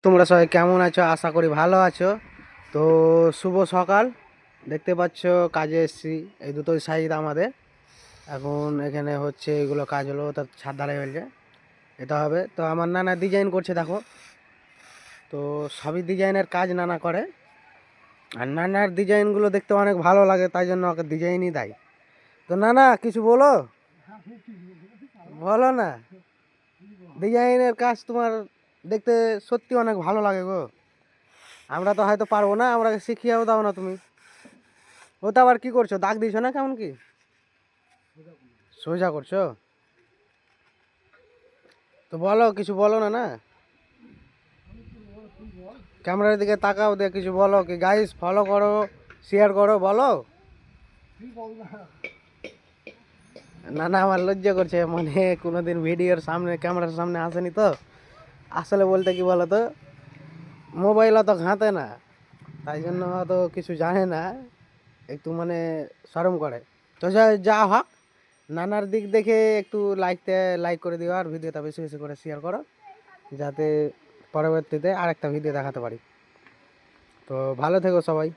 তোমরা সবাই কেমন আছো? আশা করি ভালো আছো। তো শুভ সকাল। দেখতে পাচ্ছ কাজে এসেছি, এই দুটোই সাইড আমাদের। এখন এখানে হচ্ছে এগুলো কাজ হলো, তার ছাদ ঢালাই হয়েছে, এটা হবে। তো আমার নানা ডিজাইন করছে দেখো। তো সবই ডিজাইনের কাজ নানা করে, আর নানার ডিজাইনগুলো দেখতে অনেক ভালো লাগে, তাই জন্য ওকে ডিজাইনই দেয়। তো নানা কিছু বলো, বলো না। ডিজাইনের কাজ তোমার দেখতে সত্যি অনেক ভালো লাগে গো। আমরা তো হয়তো পারবো না, আমরা শিখিয়েও দাও না তুমি। ওটা আবার কি করছো, দাগ দিছো না কেমন কি? সোজা করছো? তো বলো, কিছু বলো না না। ক্যামেরার দিকে তাকাও, দিয়ে কিছু বলো। কি গাইস, ফলো করো, শেয়ার করো, বলো। না না, আমার লজ্জা করছে, মানে কোনোদিন ভিডিওর সামনে, ক্যামেরার সামনে আসেনি তো। আসলে বলতে কি বলো তো, মোবাইল অত ঘাঁটে না, তাই জন্য অত কিছু জানে না, একটু মানে শরম করে। তো যা যা হোক, নানার দিক দেখে একটু লাইক করে দিও, আর ভিডিওটা বেশি বেশি করে শেয়ার করো, যাতে পরবর্তীতে আরেকটা ভিডিও দেখাতে পারি। তো ভালো থেকো সবাই।